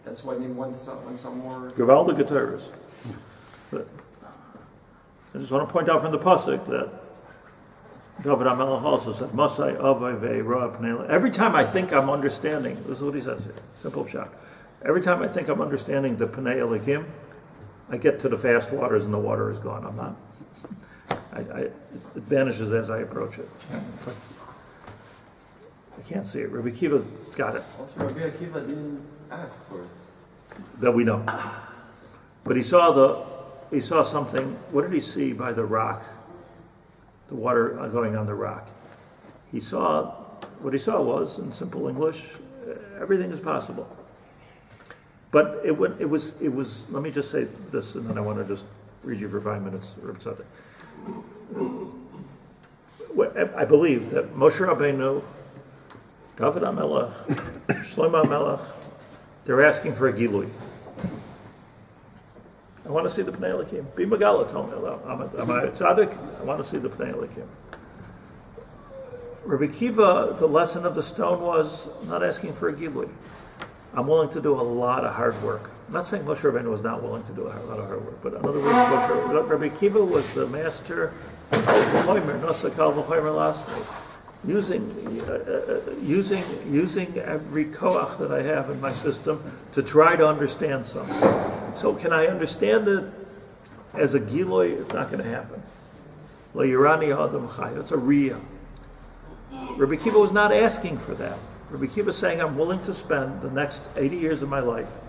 that's why I mean one some more. Gavalda guitars. But I just want to point out from the pasuk that David HaMelech also said, Masai avay ve'eroeh penei. Every time I think I'm understanding, this is what he says here, simple shot. Every time I think I'm understanding the penei elikim, I get to the fast waters and the water is gone. I'm not. It vanishes as I approach it. It's like, I can't see it. Rabbi Akiva got it. Also, Rabbi Akiva didn't ask for it. That we know. But he saw something. What did he see by the rock? The water going on the rock. What he saw was, in simple English, everything is possible. But it was. Let me just say this, and then I want to just read you for 5 minutes. I believe that Moshe Rabbeinu, David HaMelech, Shlomo HaMelech, they're asking for a gilui. I want to see the Pnei Elikim. Be Megala, tell me. Am I a tzaddik? I want to see the Pnei Elikim. Rabbi Akiva, the lesson of the stone was not asking for a gilui. I'm willing to do a lot of hard work. I'm not saying Moshe Rabbeinu was not willing to do a lot of hard work, but in other words, Rabbi Akiva was the master of using every koach that I have in my system to try to understand something. So can I understand it as a giloi? It's not going to happen. That's a riyah. Rabbi Akiva was not asking for that. Rabbi Akiva is saying, I'm willing to spend the next 80 years of my life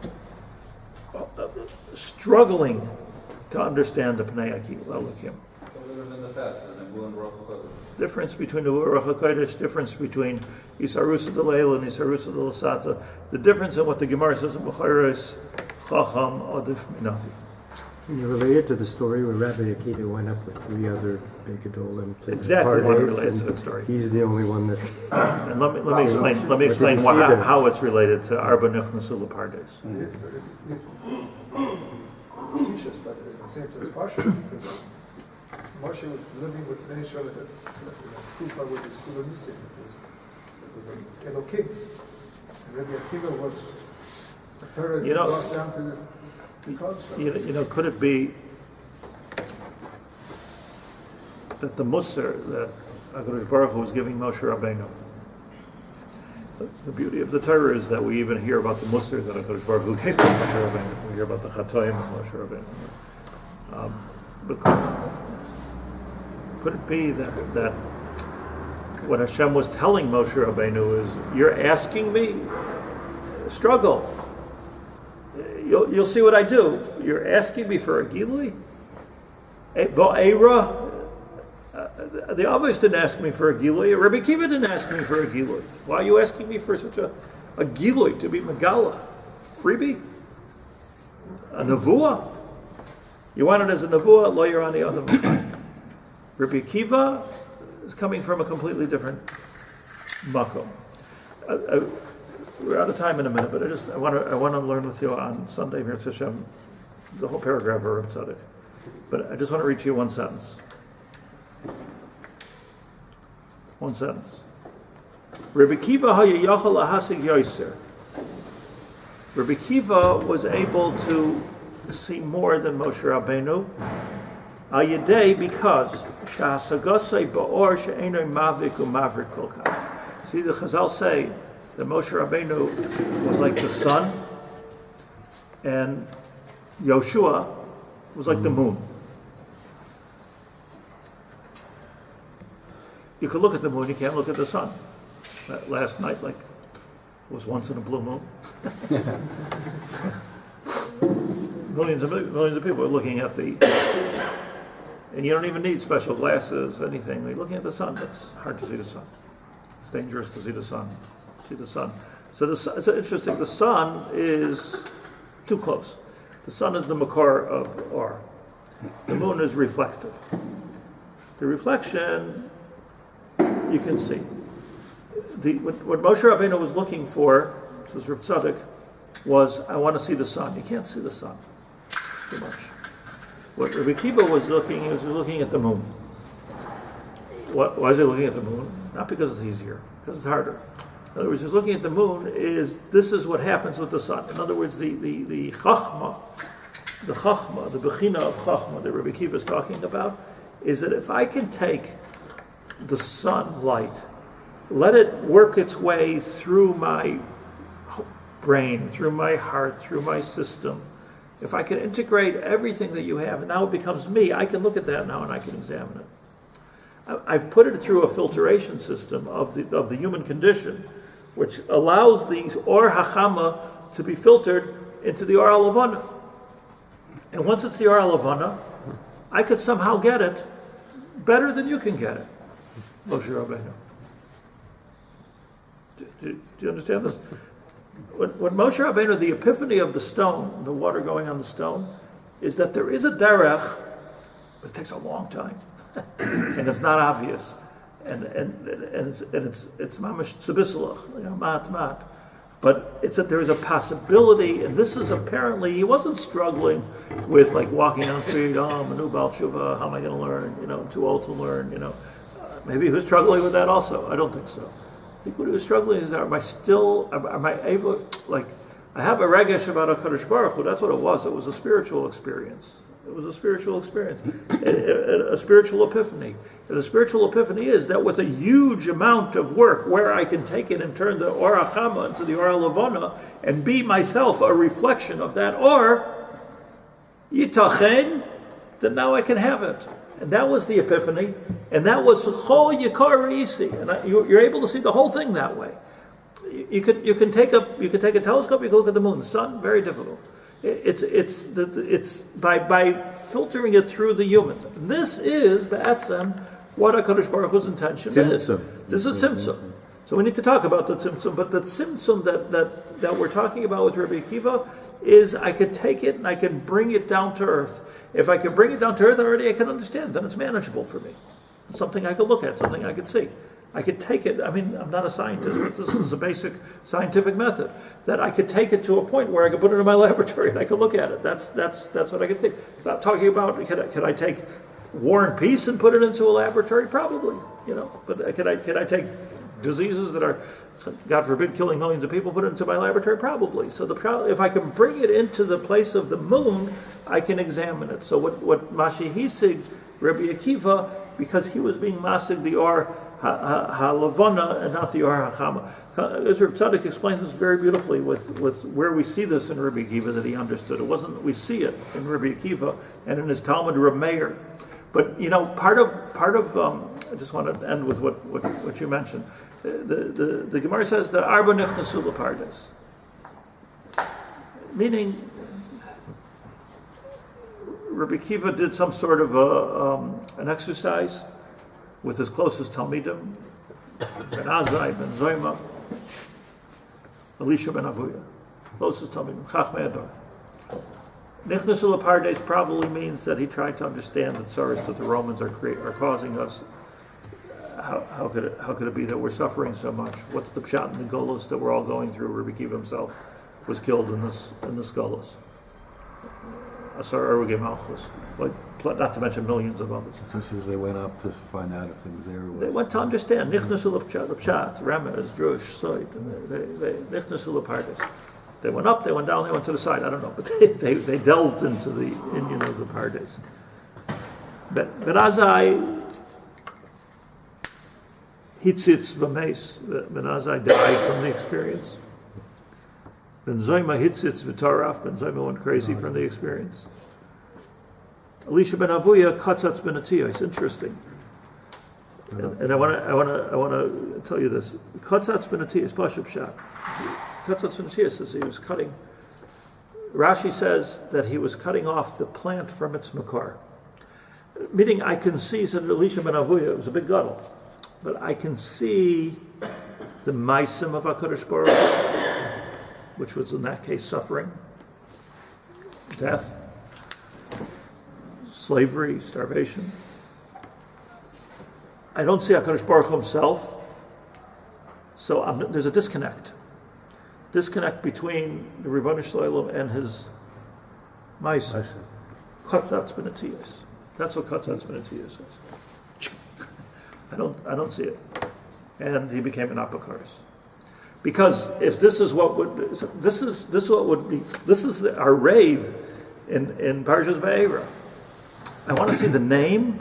struggling to understand the Pnei Elikim. difference between the Ruach HaKodesh, difference between Isarusa D'Leil and Isarusa D'Lasata, the difference in what the Gemara says in B'chayres, Chacham Adif Minavi. Can you relate it to the story where Rabbi Akiva went up with 3 other big adolim to Exactly one Pardes, relates to and that story. He's the only one that. And let me explain see that? how it's related to Arba Nichnasu L'Pardes. Teaches, but in a sense it's partial because Moshe was living with Nation in Kufa with his Kufa it was an Elokim. And Rabbi Akiva was a Torah that goes down to the culture. Could it be that the Musar that HaKadosh Baruch Hu was giving Moshe Rabbeinu, the beauty of the Torah is that we even hear about the Musar that HaKadosh Baruch Hu gave to Moshe Rabbeinu. We hear about the Chatoim of Moshe Rabbeinu. But could it be that what Hashem was telling Moshe Rabbeinu is, you're asking me? Struggle. You'll see what I do. You're asking me for a gilui? Va'era? The others didn't ask me for a gilui. Rabbi Akiva didn't ask me for a gilui. Why are you asking me for such a gilui, to be megala? Freebie? A nevuah? You want it as a nevuah? Lo Yerani Adam V'chai. Rabbi Akiva is coming from a completely different makom. We're out of time in a minute, but I want to learn with you on Sunday here at Hashem the whole paragraph of Reb Tzaddik. But I just want to read to you one sentence. One sentence. Rabbi Akiva hayayachal lahasig yoser. Rabbi Akiva was able to see more than Moshe Rabbeinu. Al yedei, because shahasagosei ba'or she'enoi mavik u'mavrik kol kach. See, the Chazal say that Moshe Rabbeinu was like the sun, and Yoshua was like the moon. You could look at the moon, you can't look at the sun. Last night, was once in a blue moon. millions of people are looking at and you don't even need special glasses, anything. You're looking at the sun. It's hard to see the sun. It's dangerous to see the sun. So it's interesting. The sun is too close. The sun is the makor of or. The moon is reflective. The reflection you can see. What Moshe Rabbeinu was looking for, which was Reb Tzaddik, was I want to see the sun. You can't see the sun too much. What Rabbi Akiva was looking at the moon. Why is he looking at the moon? Not because it's easier, because it's harder. In other words, he's looking at the moon. This is what happens with the sun. In other words, the chachma, the bechina of chachma that Rabbi Akiva is talking about, is that if I can take the sunlight, let it work its way through my brain, through my heart, through my system. If I can integrate everything that you have, and now it becomes me, I can look at that now and I can examine it. I've put it through a filtration system of the human condition, which allows the or hachama to be filtered into the or halavana. And once it's the or halavana, I could somehow get it better than you can get it, Moshe Rabbeinu. Do you understand this? When Moshe Rabbeinu, the epiphany of the stone, the water going on the stone, is that there is a derech, but it takes a long time, and it's not obvious, and it's mamash tzibisalach, mat, but it's that there is a possibility, and this is apparently he wasn't struggling with walking on the street. Manu Baal Tshuva, how am I going to learn? I'm too old to learn. Maybe he was struggling with that also. I don't think so. I think what he was struggling is, am I able, I have a regesh about HaKadosh Baruch Hu, that's what it was. It was a spiritual experience. A spiritual epiphany. And the spiritual epiphany is that with a huge amount of work, where I can take it and turn the Or HaChama into the Or HaLavana, and be myself a reflection of that Or, Yitachen, then now I can have it. And that was the epiphany, and that was Chol Yikar Isi, and you're able to see the whole thing that way. You can take a telescope, you can look at the moon, the sun, very difficult. It's by filtering it through the human. This is Ba'atzem what HaKadosh Baruch Hu's intention is. This is Tzimtzum. So we need to talk about the Tzimtzum, but the Tzimtzum that we're talking about with Rabbi Akiva is I could take it and I can bring it down to earth. If I can bring it down to earth already, I can understand. Then it's manageable for me. It's something I could look at, something I could see. I could take it, I mean, I'm not a scientist, but this is a basic scientific method, that I could take it to a point where I could put it in my laboratory and I could look at it. That's what I could see. If I'm talking about, could I take War and Peace and put it into a laboratory? Probably, but could I take diseases that are, God forbid, killing millions of people, put it into my laboratory? Probably. So if I can bring it into the place of the moon, I can examine it. So what Mashi Hisig, Rabbi Akiva, because he was being masig the Or HaLavana and not the Or HaChama. Ezra Tzaddik explains this very beautifully with where we see this in Rabbi Akiva that he understood. It wasn't, we see it in Rabbi Akiva and in his Talmud Reb Meir. But part of I just want to end with what you mentioned. The Gemara says that Arba Nichnasu Pardes, meaning Rabbi Akiva did some sort of an exercise with his closest Talmidim, Ben Azai, Ben Zoyma, Elisha Ben Avuya, closest Talmidim, Chachmei Adar. Nichnasu Pardes probably means that he tried to understand the tsaros that the Romans are causing us. How could it be that we're suffering so much? What's the pshat in the Golos that we're all going through? Rabbi Akiva himself was killed in this Golos. Asar Erugei Malchus, not to mention millions of others. So says they went up to find out if things there was. They went to understand. Nichnasu l'pshat, Remez, Drush, Soid. They Nichnasu l'pardes. They went up, they went down, they went to the side. I don't know, but they delved into the Indian of the Pardes. But Azai Hitzitz v'meis. Ben Azai died from the experience. Ben Zoyma Hitzitz v'taraf. Ben Zoyma went crazy from the experience. Elisha ben Avuya Katzatz ben Atiyah. It's interesting, and I want to tell you this. Katzatz ben Atiyah is Pashub Shah. Katzatz ben Atiyah says he was cutting. Rashi says that he was cutting off the plant from its makar. Meaning, I can see, said Elisha ben Avuya, it was a big guddle, but I can see the maisim of HaKadosh Baruch Hu, which was in that case suffering, death, slavery, starvation. I don't see HaKadosh Baruch Hu himself, so there's a disconnect between the Ribono Shel Olam and his maisim. Katzatz ben Atiyah. That's what Katzatz ben Atiyah says. I don't see it. And he became an apokars. Because if this is our rave in Parshas Va'era. I want to see the name.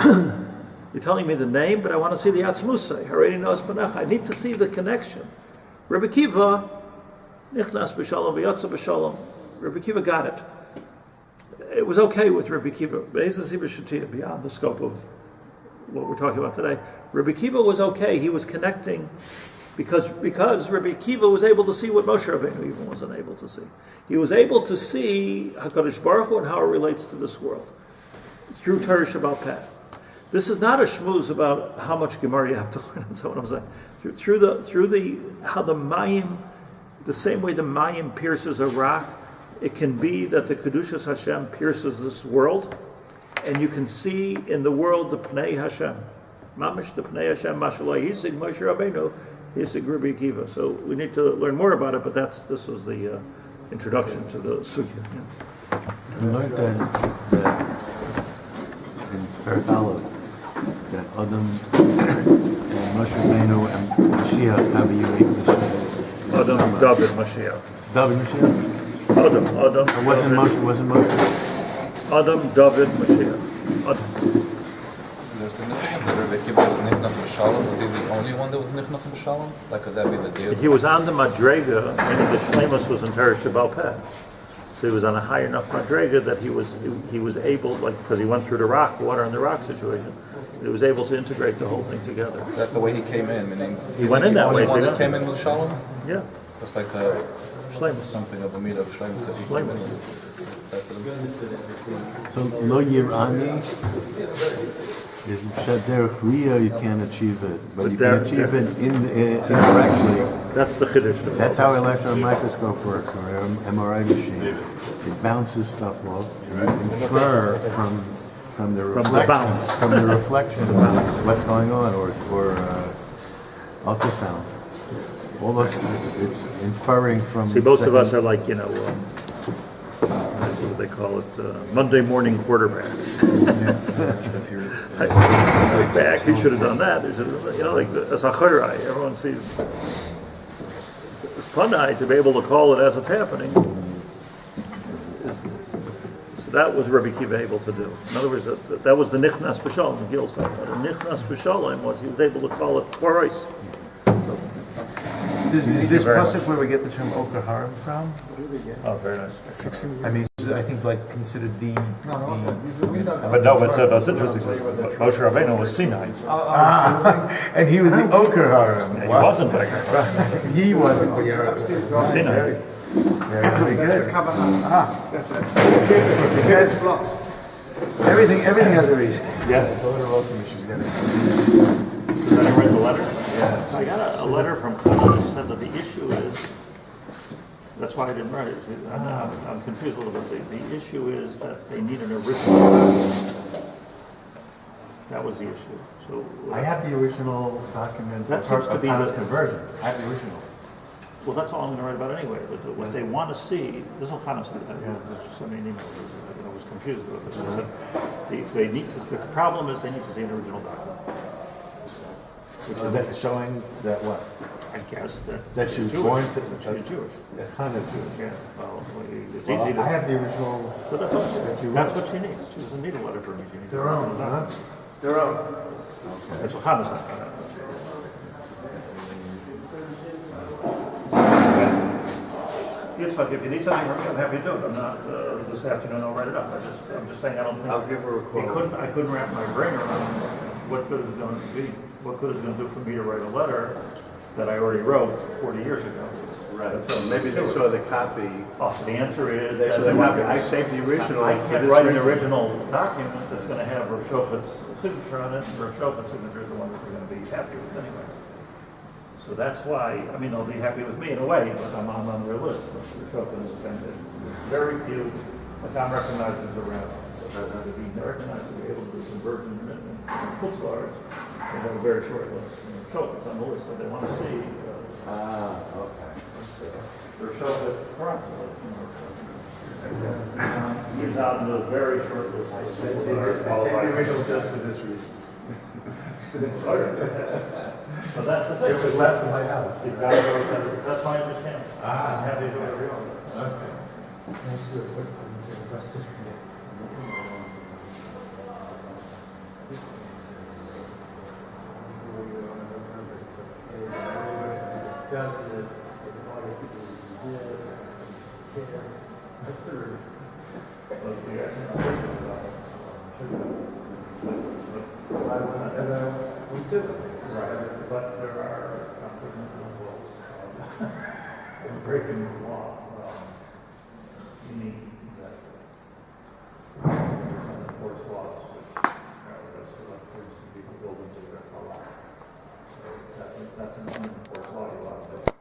You're telling me the name, but I want to see the Atzmusai. Haredi Noas Panecha. I need to see the connection. Rabbi Akiva, Nichnas b'shalom v'yotza b'shalom. Rabbi Akiva got it. It was okay with Rabbi Akiva. Beyond the scope of what we're talking about today. Rabbi Akiva was okay. He was connecting because Rabbi Akiva was able to see what Moshe Rabbeinu even wasn't able to see. He was able to see HaKadosh Baruch Hu and how it relates to this world through Torah Shabbat Peh. This is not a shmooze about how much Gemara you have to learn. That's what I'm saying. Through how the Mayim, the same way the Mayim pierces a rock, it can be that the Kedushas Hashem pierces this world, and you can see in the world the Pnei Hashem. Mamish, the Pnei Hashem, Mashallah, Yisig, Moshe Rabbeinu, Yisig, Rabbi Akiva. So we need to learn more about it, but this was the introduction to the Sugya. Yes. We learned that in Pardes that Adam and Moshe Rabbeinu and Mashiach have a unique mission. Adam, David, Mashiach. David Mashiach? Adam, It wasn't Moshe? Adam, David, Mashiach. Adam. There's significance that Rabbi Akiva was Nichnas B'Shalom. Was he the only one that was Nichnas B'Shalom? Like, could that be the deal? He was on the Madrega, and the Shleimus was in Torah Shabbat Peh. So he was on a high enough Madrega that he was able, because he went through the rock, water in the rock situation, he was able to integrate the whole thing together. That's the way he came in, meaning He went in that way. The only one that came in with Shalom? Yeah, It's like Shleimus. something of a meat of Shleimus that he came in Shleimus. with. So Lo Yirani Is Shader Chliya, you can't achieve it, but you there- can achieve it indirectly. That's the Chiddush. That's how electron microscope works, or MRI machine. It bounces stuff off, and you infer from the reflection, bounce. from the reflection what's going on, or ultrasound. All those, it's inferring from. See, most of us are second- like, what do they call it, Monday morning quarterback. Like back, he should have done that. He should have, like as a chayyrai, everyone sees. It's panai to be able to call it as it's happening. So that was Rabbi Kiva able to do. In other words, that was the nichnas b'shalom. Gil's talking about the nichnas b'shalom was he was able to call it for us. Is this very pasuk where we get the term Oker Harim from? Oh, very nice. I mean, I think like considered the But no, what's interesting is Moshe Rabbeinu was Sinai. and he was the Oker Harim. And he wasn't like that. He wasn't. But yeah, Sinai. very That's the good. Kabbalah. That's it. Blocks. Everything has a reason. Yeah. Did I read the letter? Yeah. I got a letter from Kollel that said that the issue is, that's why I didn't write it. See, I'm confused a little bit. The issue is that they need an original. That was the issue. So I have the original document That seems to be Hannah's the- conversion. I have the original. well, that's all I'm going to write about anyway. But what they want to see, this is what Hannah said. I sent me an email. I was confused about it. They need to, the problem is they need to see an original document. That showing that what? I guess That she was Jewish. born That she was Jewish. That Hannah Jewish. Yeah, well, it's Well, easy to. I have the original. So that's what she needs. She doesn't need a letter from me. She needs Their own, huh? Their own. That's what Hannah said. It's like if you need something from me, I'm happy to do it. I'm not this afternoon. I'll write it up. I'm just saying I don't think. I'll give her a call. I couldn't wrap my brain around what good is it going to be. What good is it going to do for me to write a letter that I already wrote 40 years ago? Right, so maybe they saw the copy. Oh, so the answer is They that saw the copy. I saved the original. I for can't this write an reason. original document that's going to have Rav Shochet's signature on it, and Rav Shochet's signature is the one that they're going to be happy with anyway. So that's why, I mean, they'll be happy with me in a way, but I'm on their list. Rav Shochet is offended. Very few, like I'm recognized as a rabbi. To be recognized to be able to do conversion and Kutzlars, they have a very short list. Shochet's on the list, so they want to see. Okay. Rav Shochet front. He's out in the very short list. I saved the original just for this reason. So that's the thing. It was left in my house. Exactly. That's my understanding. I'm happy to do whatever you want. We do. Right. But there are rules. Breaking the law. Meaning that enforce laws. That's what forces people build into their law. So that's an unenforced law. You ought to